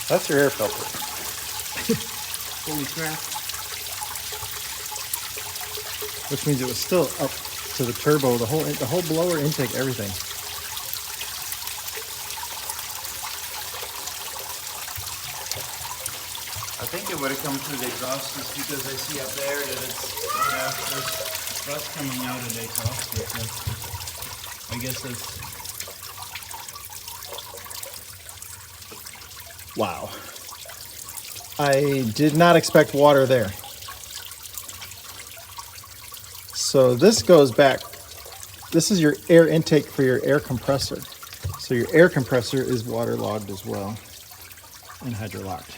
That's your air filter. Holy crap. Which means it was still up to the turbo, the whole blower intake, everything. I think it would have come through the exhaust just because I see up there that it's, you know, there's rust coming out of the exhaust. But, I guess it's... Wow. I did not expect water there. So this goes back, this is your air intake for your air compressor. So your air compressor is waterlogged as well and hydrolocked.